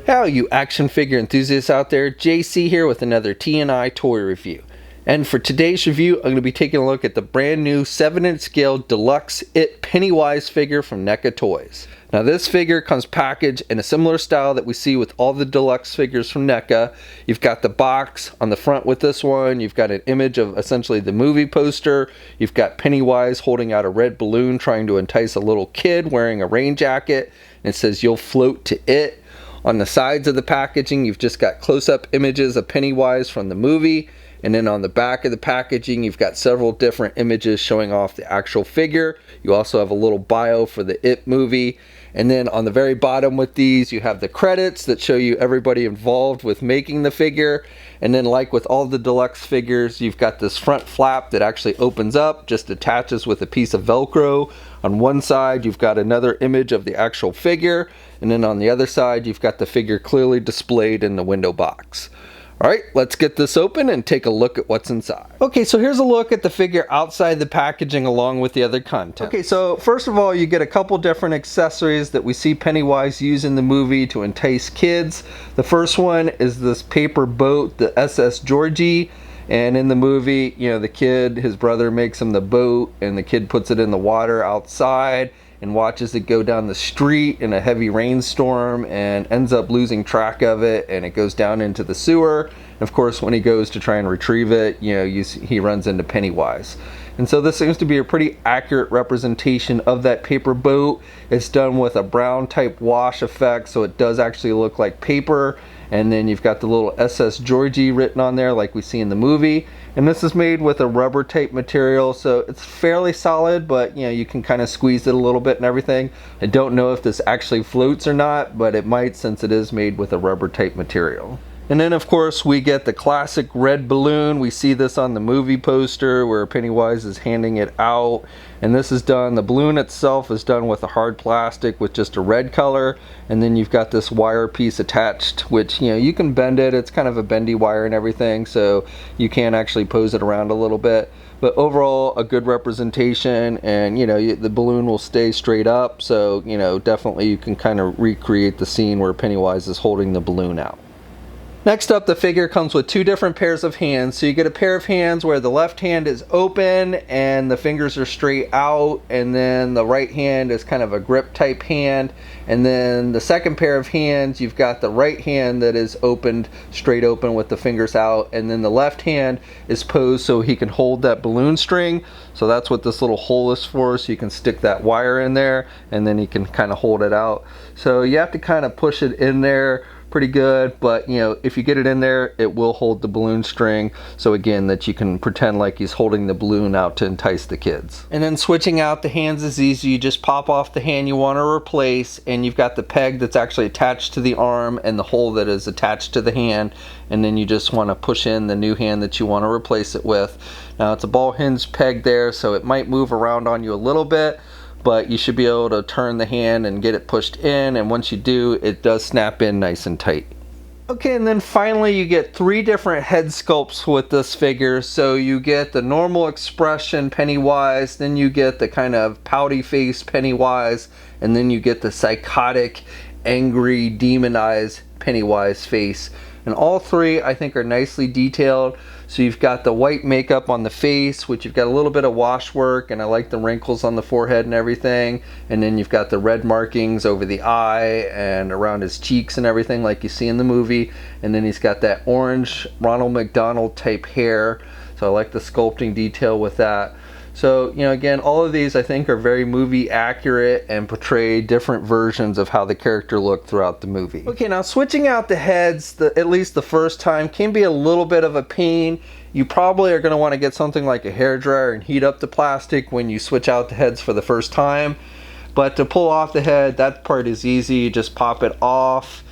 How you action figure enthusiasts out there, JC here with another T&I toy review. And for today's review, I'm going to be taking a look at the brand new 7-inch scale deluxe It Pennywise figure from NECA Toys. Now this figure comes packaged in a similar style that we see with all the deluxe figures from NECA. You've got the box on the front with this one, you've got an image of essentially the movie poster, you've got Pennywise holding out a red balloon trying to entice a little kid wearing a rain jacket, and it says "You'll float to it." On the sides of the packaging, you've just got close-up images of Pennywise from the movie. And then on the back of the packaging, you've got several different images showing off the actual figure. You also have a little bio for the It movie. And then on the very bottom with these, you have the credits that show you everybody involved with making the figure. And then like with all the deluxe figures, you've got this front flap that actually opens up, just attaches with a piece of Velcro. On one side, you've got another image of the actual figure. And then on the other side, you've got the figure clearly displayed in the window box. Alright, let's get this open and take a look at what's inside. Okay, so here's a look at the figure outside the packaging along with the other content. Okay, so first of all, you get a couple different accessories that we see Pennywise use in the movie to entice kids. The first one is this paper boat, the SS Georgie. And in the movie, you know, the kid, his brother makes him the boat, and the kid puts it in the water outside and watches it go down the street in a heavy rainstorm and ends up losing track of it, and it goes down into the sewer. And of course, when he goes to try and retrieve it, you know, he runs into Pennywise. And so this seems to be a pretty accurate representation of that paper boat. It's done with a brown type wash effect, so it does actually look like paper. And then you've got the little SS Georgie written on there like we see in the movie. And this is made with a rubber type material, so it's fairly solid, but you know, you can kind of squeeze it a little bit and everything. I don't know if this actually floats or not, but it might since it is made with a rubber type material. And then of course we get the classic red balloon. We see this on the movie poster where Pennywise is handing it out. And this is done, the balloon itself is done with a hard plastic with just a red color. And then you've got this wire piece attached, which, you know, you can bend it. It's kind of a bendy wire and everything, so you can actually pose it around a little bit. But overall, a good representation, and you know, the balloon will stay straight up. So, you know, definitely you can kind of recreate the scene where Pennywise is holding the balloon out. Next up, the figure comes with two different pairs of hands. So you get a pair of hands where the left hand is open and the fingers are straight out, and then the right hand is kind of a grip type hand. And then the second pair of hands, you've got the right hand that is opened, straight open with the fingers out, and then the left hand is posed so he can hold that balloon string. So that's what this little hole is for, so you can stick that wire in there and then he can kind of hold it out. So you have to kind of push it in there pretty good, but you know, if you get it in there, it will hold the balloon string, so again, that you can pretend like he's holding the balloon out to entice the kids. And then switching out the hands is easy. You just pop off the hand you want to replace, and you've got the peg that's actually attached to the arm and the hole that is attached to the hand, and then you just want to push in the new hand that you want to replace it with. Now it's a ball hinge peg there, so it might move around on you a little bit, but you should be able to turn the hand and get it pushed in, and once you do, it does snap in nice and tight. Okay, and then finally you get three different head sculpts with this figure. So you get the normal expression Pennywise, then you get the kind of pouty face Pennywise, and then you get the psychotic, angry, demonized Pennywise face. And all three I think are nicely detailed. So you've got the white makeup on the face, which you've got a little bit of wash work, and I like the wrinkles on the forehead and everything. And then you've got the red markings over the eye and around his cheeks and everything like you see in the movie. And then he's got that orange Ronald McDonald type hair. So I like the sculpting detail with that. So, you know, again, all of these I think are very movie accurate and portray different versions of how the character looked throughout the movie. Okay, now switching out the heads, at least the first time, can be a little bit of a pain. You probably are going to want to get something like a hairdryer and heat up the plastic when you switch out the heads for the first time. But to pull off the head, that part is easy. You just pop it off.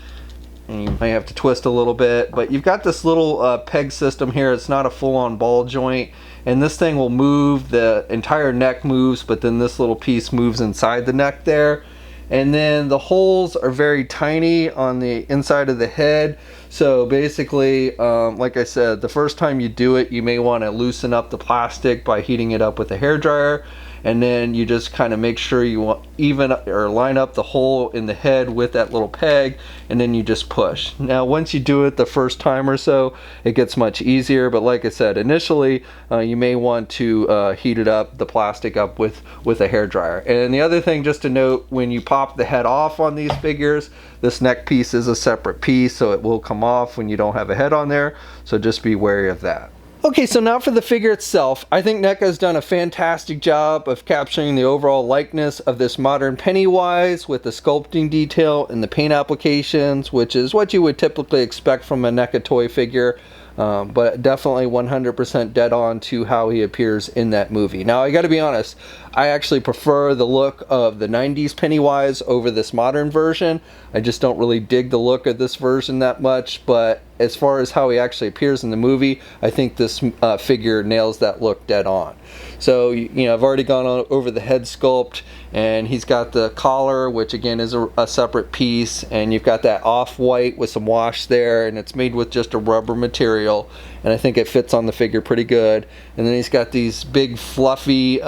And you may have to twist a little bit, but you've got this little peg system here. It's not a full-on ball joint, and this thing will move. The entire neck moves, but then this little piece moves inside the neck there. And then the holes are very tiny on the inside of the head. So basically, like I said, the first time you do it, you may want to loosen up the plastic by heating it up with a hairdryer. and then you just kind of make sure you want even or line up the hole in the head with that little peg, and then you just push. Now once you do it the first time or so, it gets much easier, but like I said, initially you may want to heat it up, the plastic up with a hair dryer. And the other thing just to note, when you pop the head off on these figures, this neck piece is a separate piece, so it will come off when you don't have a head on there, so just be wary of that. Okay, so now for the figure itself. I think NECA has done a fantastic job of capturing the overall likeness of this modern Pennywise with the sculpting detail and the paint applications, which is what you would typically expect from a NECA toy figure. But definitely 100% dead on to how he appears in that movie. Now I gotta be honest, I actually prefer the look of the 90s Pennywise over this modern version. I just don't really dig the look of this version that much, but as far as how he actually appears in the movie, I think this figure nails that look dead on. So, you know, I've already gone over the head sculpt, and he's got the collar, which again is a separate piece, and you've got that off-white with some wash there, and it's made with just a rubber material, and I think it fits on the figure pretty good. And then he's got these big fluffy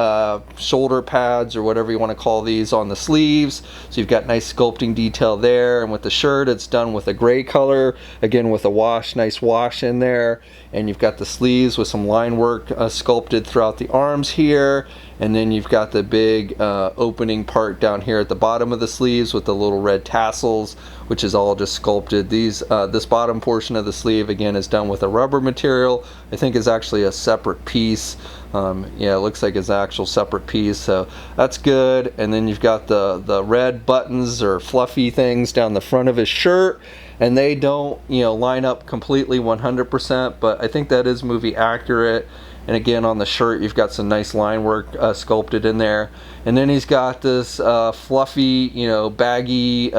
shoulder pads, or whatever you want to call these, on the sleeves, so you've got nice sculpting detail there. And with the shirt, it's done with a gray color, again with a wash, nice wash in there. And you've got the sleeves with some line work sculpted throughout the arms here, and then you've got the big opening part down here at the bottom of the sleeves with the little red tassels, which is all just sculpted. This bottom portion of the sleeve again is done with a rubber material. I think is actually a separate piece. Yeah, it looks like it's an actual separate piece, so that's good. And then you've got the red buttons or fluffy things down the front of his shirt, and they don't, you know, line up completely 100%, but I think that is movie accurate. And again, on the shirt, you've got some nice line work sculpted in there. And then he's got this fluffy, you know, baggy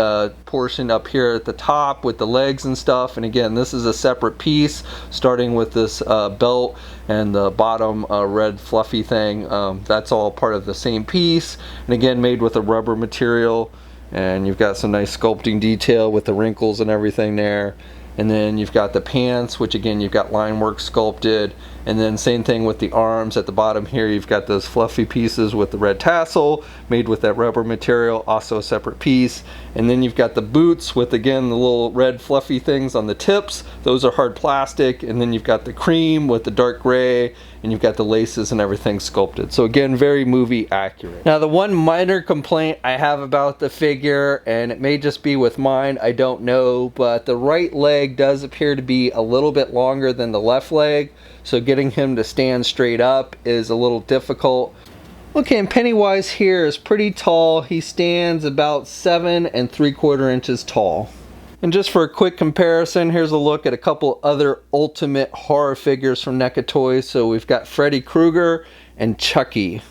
portion up here at the top with the legs and stuff. And again, this is a separate piece, starting with this belt and the bottom red fluffy thing. That's all part of the same piece. And again, made with a rubber material. And you've got some nice sculpting detail with the wrinkles and everything there. And then you've got the pants, which again, you've got line work sculpted. And then same thing with the arms at the bottom here. You've got those fluffy pieces with the red tassel made with that rubber material, also a separate piece. And then you've got the boots with, again, the little red fluffy things on the tips. Those are hard plastic. And then you've got the cream with the dark gray, and you've got the laces and everything sculpted. So again, very movie accurate. Now the one minor complaint I have about the figure, and it may just be with mine, I don't know, but the right leg does appear to be a little bit longer than the left leg. So getting him to stand straight up is a little difficult. Okay, and Pennywise here is pretty tall. He stands about 7 3/4 inches tall. And just for a quick comparison, here's a look at a couple other ultimate horror figures from NECA Toys. So we've got Freddy Krueger and Chucky.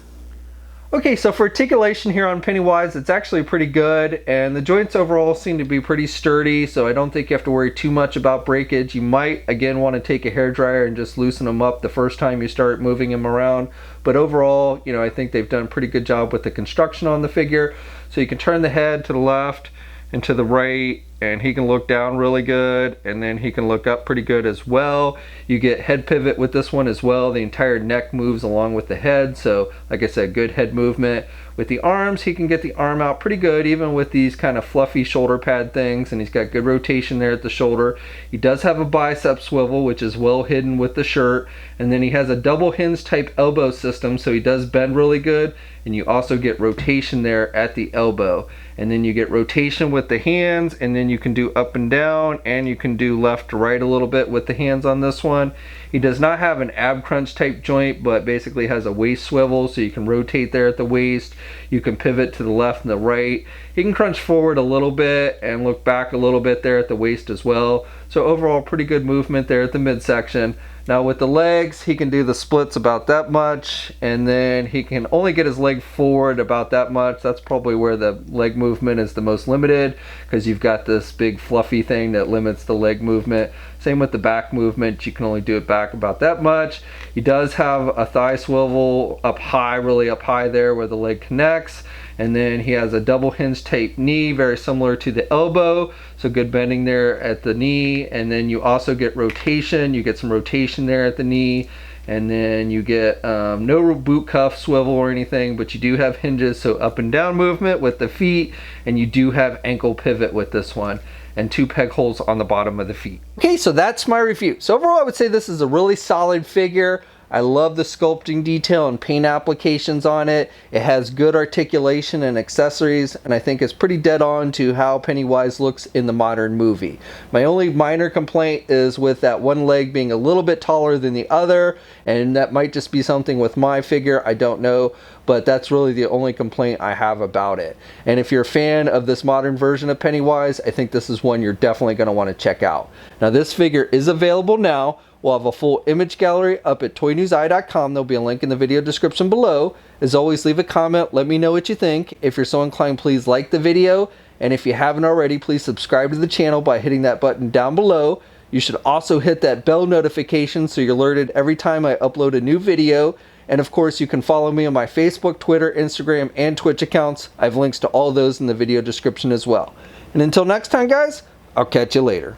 Okay, so for articulation here on Pennywise, it's actually pretty good, and the joints overall seem to be pretty sturdy, so I don't think you have to worry too much about breakage. You might, again, want to take a hairdryer and just loosen them up the first time you start moving them around, but overall, you know, I think they've done a pretty good job with the construction on the figure. So you can turn the head to the left and to the right, and he can look down really good, and then he can look up pretty good as well. You get head pivot with this one as well. The entire neck moves along with the head, so like I said, good head movement. With the arms, he can get the arm out pretty good, even with these kind of fluffy shoulder pad things, and he's got good rotation there at the shoulder. He does have a bicep swivel, which is well hidden with the shirt, and then he has a double hinge type elbow system, so he does bend really good, and you also get rotation there at the elbow. And then you get rotation with the hands, and then you can do up and down, and you can do left to right a little bit with the hands on this one. He does not have an ab crunch type joint, but basically has a waist swivel, so you can rotate there at the waist. You can pivot to the left and the right. He can crunch forward a little bit and look back a little bit there at the waist as well. So overall, pretty good movement there at the midsection. Now with the legs, he can do the splits about that much, and then he can only get his leg forward about that much. That's probably where the leg movement is the most limited, because you've got this big fluffy thing that limits the leg movement. Same with the back movement, you can only do it back about that much. He does have a thigh swivel up high, really up high there where the leg connects. And then he has a double hinge type knee, very similar to the elbow, so good bending there at the knee. And then you also get rotation, you get some rotation there at the knee. And then you get no boot cuff, swivel, or anything, but you do have hinges, so up and down movement with the feet, and you do have ankle pivot with this one, and 2 peg holes on the bottom of the feet. Okay, so that's my review. So overall, I would say this is a really solid figure. I love the sculpting detail and paint applications on it. It has good articulation and accessories, and I think it's pretty dead on to how Pennywise looks in the modern movie. My only minor complaint is with that one leg being a little bit taller than the other, and that might just be something with my figure, I don't know, but that's really the only complaint I have about it. And if you're a fan of this modern version of Pennywise, I think this is one you're definitely going to want to check out. Now, this figure is available now. We'll have a full image gallery up at toynewseye.com. There'll be a link in the video description below. As always, leave a comment. Let me know what you think. If you're so inclined, please like the video. And if you haven't already, please subscribe to the channel by hitting that button down below. You should also hit that bell notification so you're alerted every time I upload a new video. And of course, you can follow me on my Facebook, Twitter, Instagram, and Twitch accounts. I have links to all those in the video description as well. And until next time, guys, I'll catch you later.